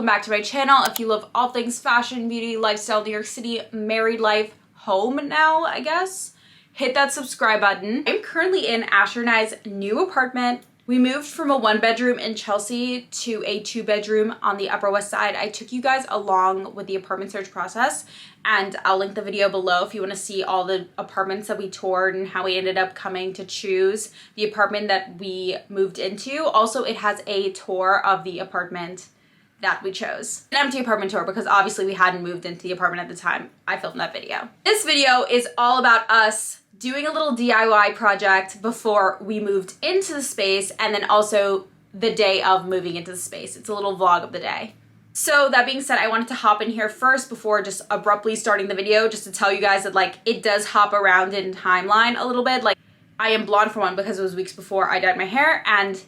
back to my channel. If you love all things fashion, beauty, lifestyle, New York City, married life, home now, I guess, hit that subscribe button. I'm currently in Asher and I's new apartment. We moved from a 1-bedroom in Chelsea to a 2-bedroom on the Upper West Side. I took you guys along with the apartment search process, and I'll link the video below if you want to see all the apartments that we toured and how we ended up coming to choose the apartment that we moved into. Also, it has a tour of the apartment that we chose. An empty apartment tour because obviously we hadn't moved into the apartment at the time I filmed that video. This video is all about us doing a little DIY project before we moved into the space, and then also the day of moving into the space. It's a little vlog of the day. So that being said, I wanted to hop in here first before just abruptly starting the video, just to tell you guys that like it does hop around in timeline a little bit. Like I am blonde for one because it was weeks before I dyed my hair, and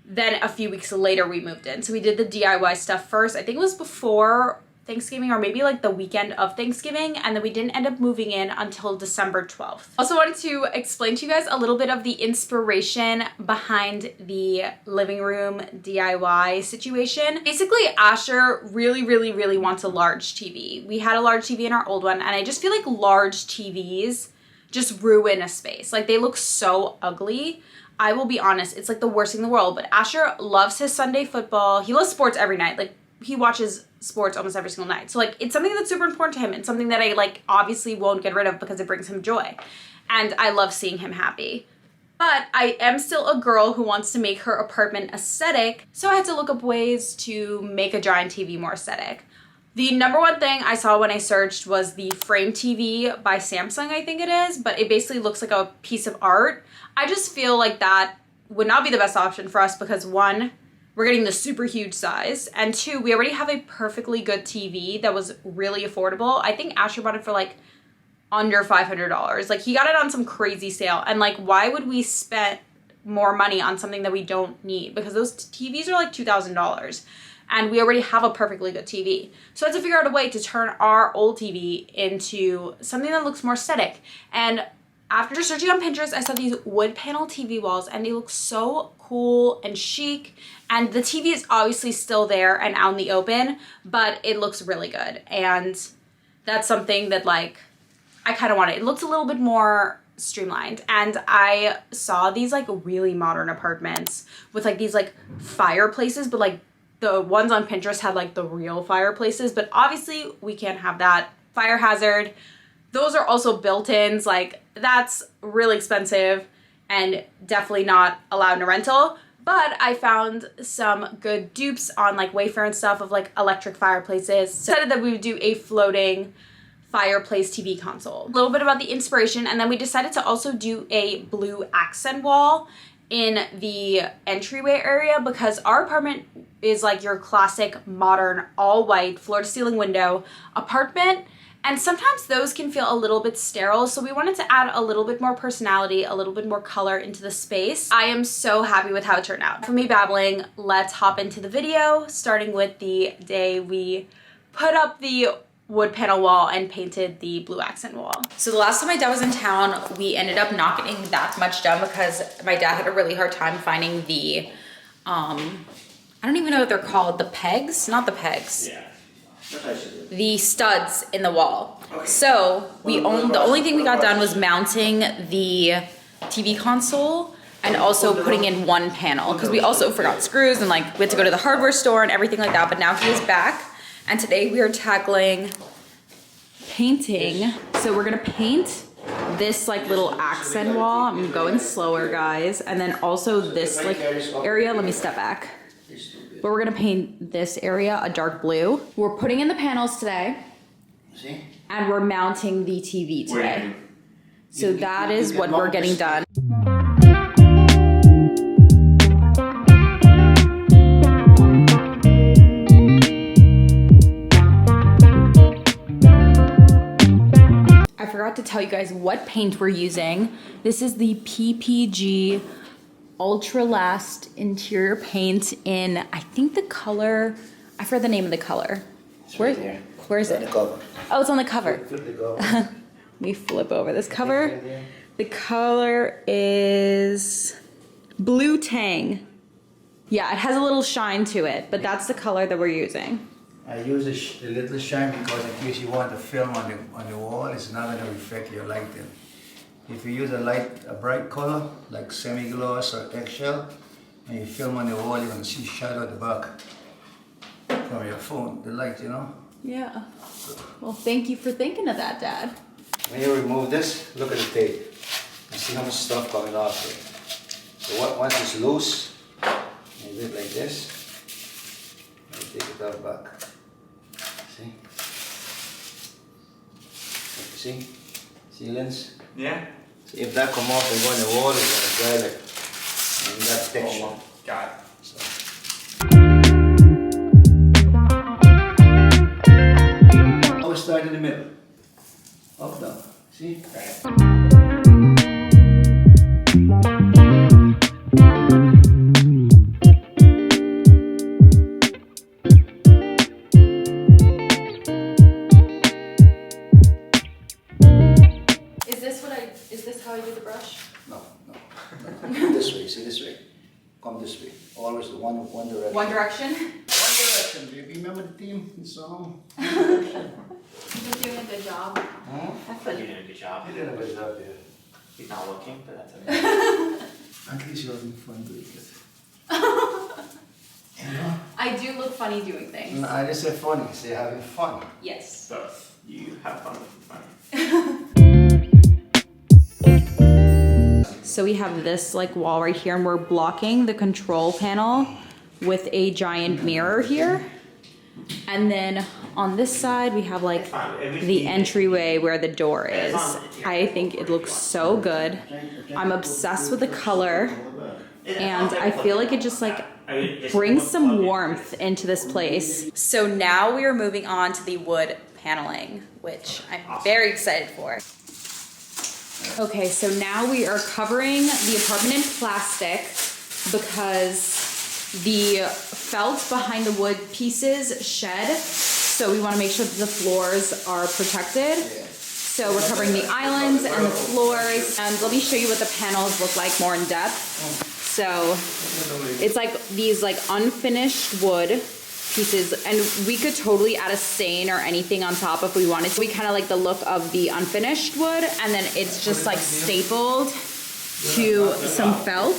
then a few weeks later we moved in. So we did the DIY stuff first. I think it was before Thanksgiving or maybe like the weekend of Thanksgiving, and then we didn't end up moving in until December 12th. Also wanted to explain to you guys a little bit of the inspiration behind the living room DIY situation. Basically, Asher really wants a large TV. We had a large TV in our old one, and I just feel like large TVs just ruin a space. Like they look so ugly. I will be honest, it's like the worst thing in the world, but Asher loves his Sunday football. He loves sports every night. Like he watches sports almost every single night. So like it's something that's super important to him and something that I like obviously won't get rid of because it brings him joy. And I love seeing him happy. But I am still a girl who wants to make her apartment aesthetic. So I had to look up ways to make a giant TV more aesthetic. The number one thing I saw when I searched was the frame TV by Samsung, I think it is, but it basically looks like a piece of art. I just feel like that would not be the best option for us because one, we're getting the super huge size, and two, we already have a perfectly good TV that was really affordable. I think Asher bought it for like under $500. Like he got it on some crazy sale, and like why would we spend more money on something that we don't need? Because those TVs are like $2,000 and we already have a perfectly good TV. So I had to figure out a way to turn our old TV into something that looks more aesthetic. And after searching on Pinterest, I saw these wood panel TV walls, and they look so cool and chic. And the TV is obviously still there and out in the open, but it looks really good. And that's something that like, I kind of want it. It looks a little bit more streamlined. And I saw these like really modern apartments with like these like fireplaces, but like the ones on Pinterest had like the real fireplaces, but obviously we can't have that. Fire hazard. Those are also built-ins. Like that's really expensive and definitely not allowed in a rental. But I found some good dupes on like Wayfair and stuff of like electric fireplaces. So I decided that we would do a floating fireplace TV console. A little bit about the inspiration, and then we decided to also do a blue accent wall in the entryway area because our apartment is like your classic modern all white floor to ceiling window apartment. And sometimes those can feel a little bit sterile, so we wanted to add a little bit more personality, a little bit more color into the space. I am so happy with how it turned out. For me babbling, let's hop into the video, starting with the day we put up the wood panel wall and painted the blue accent wall. So the last time my dad was in town, we ended up not getting that much done because my dad had a really hard time finding the, I don't even know what they're called, the pegs? Not the pegs. Yeah. The studs in the wall. Okay. So the only thing we got done was mounting the TV console and also putting in one panel because we also forgot screws and like we had to go to the hardware store and everything like that. But now he is back, and today we are tackling painting. So we're gonna paint this like little accent wall. I'm going slower, guys, and then also this like area. Let me step back. But we're gonna paint this area a dark blue. We're putting in the panels today. See? And we're mounting the TV today. So that is what we're getting done. I forgot to tell you guys what paint we're using. This is the PPG Ultra Last interior paint in, I think the color, I forgot the name of the color. Where is it? Oh, it's on the cover. Flip the cover. Let me flip over this cover. The color is Blue Tang. Yeah, it has a little shine to it, but that's the color that we're using. I use the little shine because in case you want the film on the wall, it's not going to reflect your lighting. If you use a bright color like semi-gloss or eggshell, and you film on the wall, you're going to see shadow at the back from your phone, the light, you know? Yeah. Well, thank you for thinking of that, Dad. When you remove this, look at the tape. You see how much stuff coming off here. So once it's loose, you do it like this, and you take it out back. See? See? Sealants? Yeah. So if that come off and go in the wall, it's going to dry it. And you got texture. Oh, got it. So. Always start in the middle. Up, down. See? Is this how I do the brush? No. This way, see this way. Come this way. Always the one direction. One direction? One direction, baby. Remember the theme in song? You've been doing a good job. Huh? I thought you did a good job. You did a good job there. He's not looking, but that's okay. At least you're having fun doing it. You know? I do look funny doing things. No, I didn't say funny, I say having fun. Yes. Both. You have fun with fun. So we have this like wall right here and we're blocking the control panel with a giant mirror here. And then on this side we have like the entryway where the door is. I think it looks so good. I'm obsessed with the color and I feel like it just like brings some warmth into this place. So now we are moving on to the wood paneling, which I'm very excited for. Okay, so now we are covering the apartment in plastic because the felt behind the wood pieces shed. So we want to make sure that the floors are protected. So we're covering the islands and the floors. And let me show you what the panels look like more in depth. So it's like these like unfinished wood pieces, and we could totally add a stain or anything on top if we wanted to. We kind of like the look of the unfinished wood, and then it's just like stapled to some felt.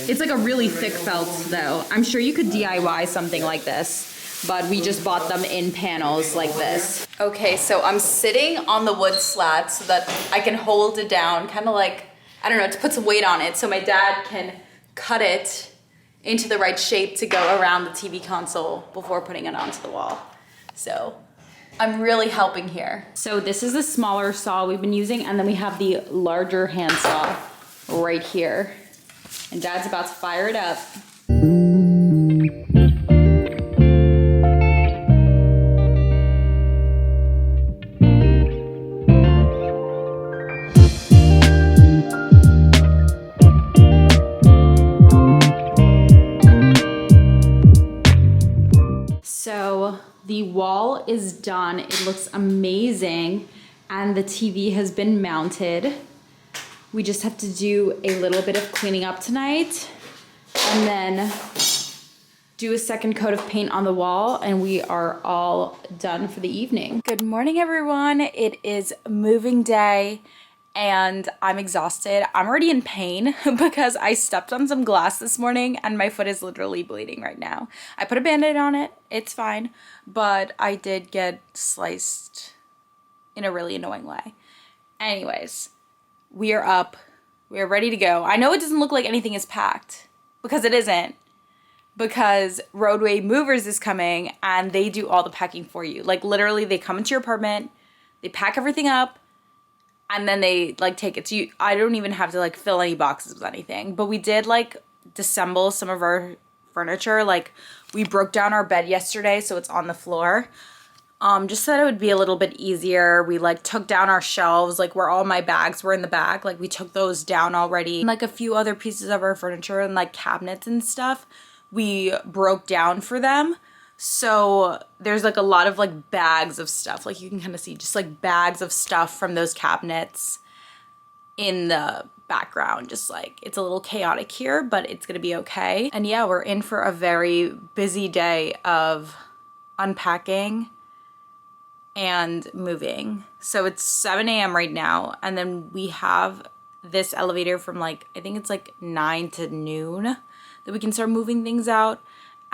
It's like a really thick felt though. I'm sure you could DIY something like this, but we just bought them in panels like this. Okay, so I'm sitting on the wood slat so that I can hold it down, kind of like, I don't know, to put some weight on it so my dad can cut it into the right shape to go around the TV console before putting it onto the wall. So I'm really helping here. So this is the smaller saw we've been using, and then we have the larger hand saw right here. And Dad's about to fire it up. So the wall is done. It looks amazing. And the TV has been mounted. We just have to do a little bit of cleaning up tonight and then do a second coat of paint on the wall, and we are all done for the evening. Good morning, everyone. It is moving day and I'm exhausted. I'm already in pain because I stepped on some glass this morning and my foot is literally bleeding right now. I put a Band-Aid on it, it's fine, but I did get sliced in a really annoying way. Anyways, we are up, we are ready to go. I know it doesn't look like anything is packed because it isn't, because Roadway Movers is coming and they do all the packing for you. Like literally they come into your apartment, they pack everything up, and then they like take it. So I don't even have to like fill any boxes with anything. But we did like disassemble some of our furniture. Like we broke down our bed yesterday, so it's on the floor. Just so that it would be a little bit easier. We like took down our shelves, like where all my bags were in the back. Like we took those down already. And, like a few other pieces of our furniture and like cabinets and stuff, we broke down for them. So there's like a lot of like bags of stuff. Like you can kind of see just like bags of stuff from those cabinets in the background. Just like it's a little chaotic here, but it's gonna be okay. And yeah, we're in for a very busy day of unpacking and moving. So it's 7 a.m. right now, and then we have this elevator from like, I think it's like 9 to noon that we can start moving things out.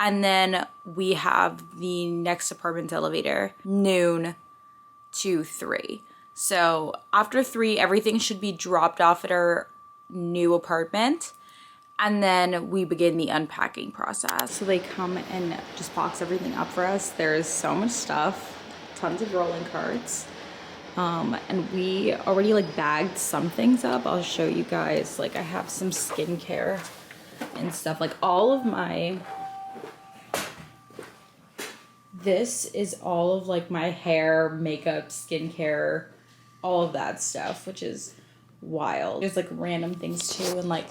And then we have the next apartment elevator, noon to 3. So after 3, everything should be dropped off at our new apartment. And then we begin the unpacking process. So they come and just box everything up for us. There's so much stuff, tons of rolling carts. And we already like bagged some things up. I'll show you guys. Like I have some skincare and stuff. Like all of my, this is all of like my hair, makeup, skincare, all of that stuff, which is wild. There's like random things too. And like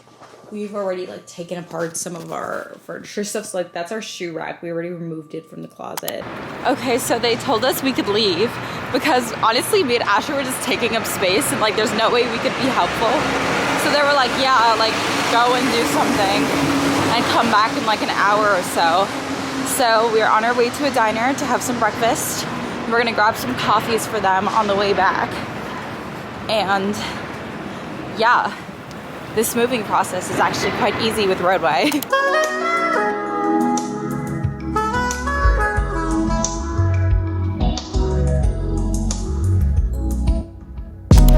we've already like taken apart some of our furniture stuff. So like that's our shoe rack. We already removed it from the closet. Okay, so they told us we could leave because honestly me and Asher were just taking up space and like there's no way we could be helpful. So they were like, yeah, like go and do something and come back in like an hour or so. So we're on our way to a diner to have some breakfast. We're gonna grab some coffees for them on the way back. And yeah, this moving process is actually quite easy with Roadway.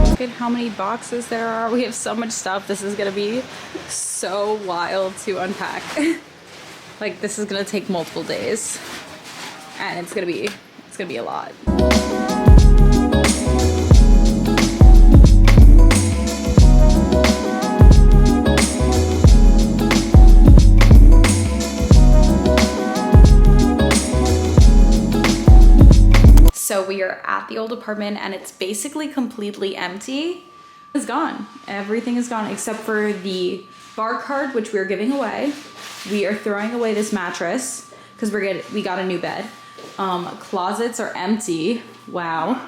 Look at how many boxes there are. We have so much stuff. This is gonna be so wild to unpack. Like this is gonna take multiple days. And it's gonna be a lot. So we are at the old apartment and it's basically completely empty. It's gone. Everything is gone except for the bar card, which we're giving away. We are throwing away this mattress because we got a new bed. Closets are empty. Wow.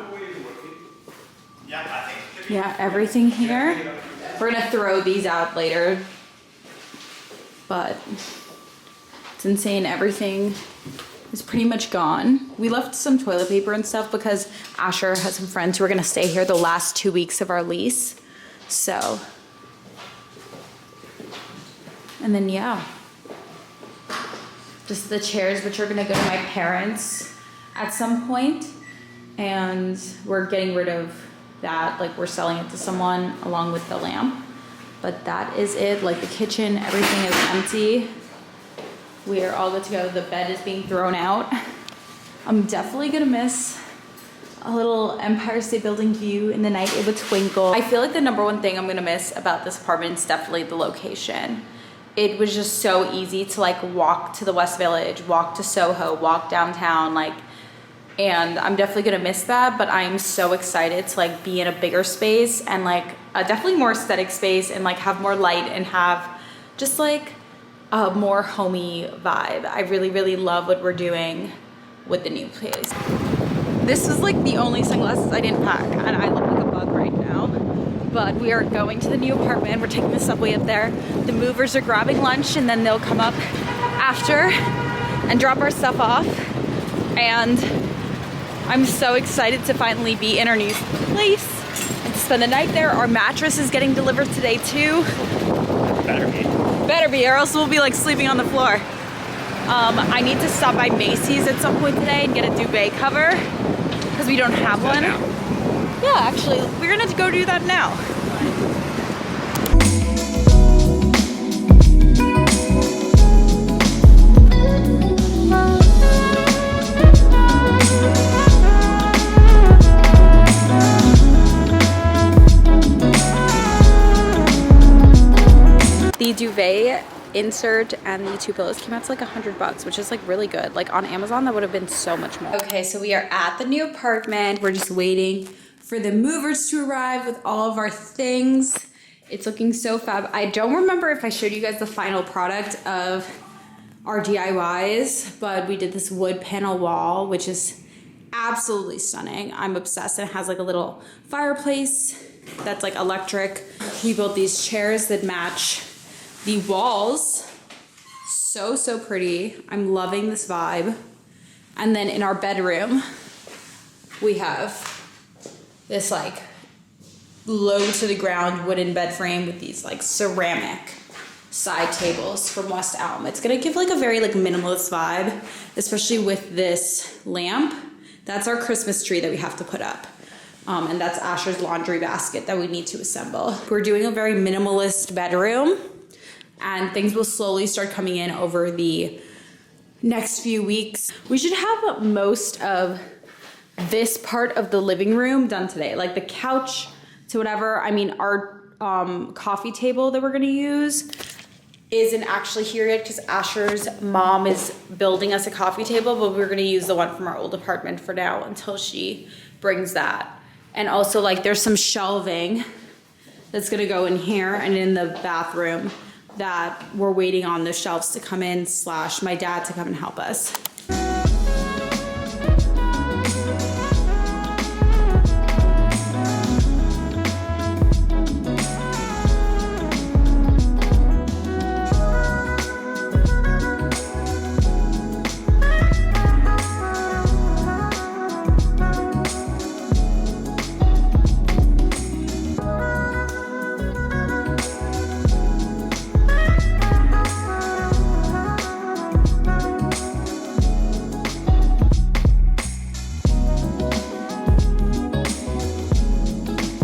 Yeah, everything here. We're gonna throw these out later. But it's insane. Everything is pretty much gone. We left some toilet paper and stuff because Asher has some friends who are gonna stay here the last 2 weeks of our lease. So, and then yeah, just the chairs, which are gonna go to my parents at some point, and we're getting rid of that. Like we're selling it to someone along with the lamp. But that is it. Like the kitchen, everything is empty. We are all good to go. The bed is being thrown out. I'm definitely gonna miss a little Empire State Building view in the night. It would twinkle. I feel like the number one thing I'm gonna miss about this apartment is definitely the location. It was just so easy to like walk to the West Village, walk to Soho, walk downtown, like, and I'm definitely gonna miss that, but I'm so excited to like be in a bigger space and like a definitely more aesthetic space and like have more light and have just like a more homey vibe. I really, really love what we're doing with the new place. This was like the only sunglasses I didn't pack and I look like a bug right now. But we are going to the new apartment. We're taking the subway up there. The movers are grabbing lunch and then they'll come up after and drop our stuff off. And I'm so excited to finally be in our new place and to spend the night there. Our mattress is getting delivered today too. Better be, or else we'll be like sleeping on the floor. I need to stop by Macy's at some point today and get a duvet cover because we don't have one. Yeah, actually, we're gonna go do that now. The duvet insert and the 2 pillows came out to like $100, which is like really good. Like on Amazon, that would have been so much more. Okay, so we are at the new apartment. We're just waiting for the movers to arrive with all of our things. It's looking so fab. I don't remember if I showed you guys the final product of our DIYs, but we did this wood panel wall, which is absolutely stunning. I'm obsessed. It has like a little fireplace that's like electric. We built these chairs that match the walls. So pretty. I'm loving this vibe. And then in our bedroom, we have this like low to the ground wooden bed frame with these like ceramic side tables from West Elm. It's gonna give like a very like minimalist vibe, especially with this lamp. That's our Christmas tree that we have to put up. And that's Asher's laundry basket that we need to assemble. We're doing a very minimalist bedroom, and things will slowly start coming in over the next few weeks. We should have most of this part of the living room done today, like the couch to whatever. I mean, our coffee table that we're gonna use isn't actually here yet because Asher's mom is building us a coffee table, but we're gonna use the one from our old apartment for now until she brings that. And also like there's some shelving that's gonna go in here and in the bathroom that we're waiting on the shelves to come in / my dad to come and help us.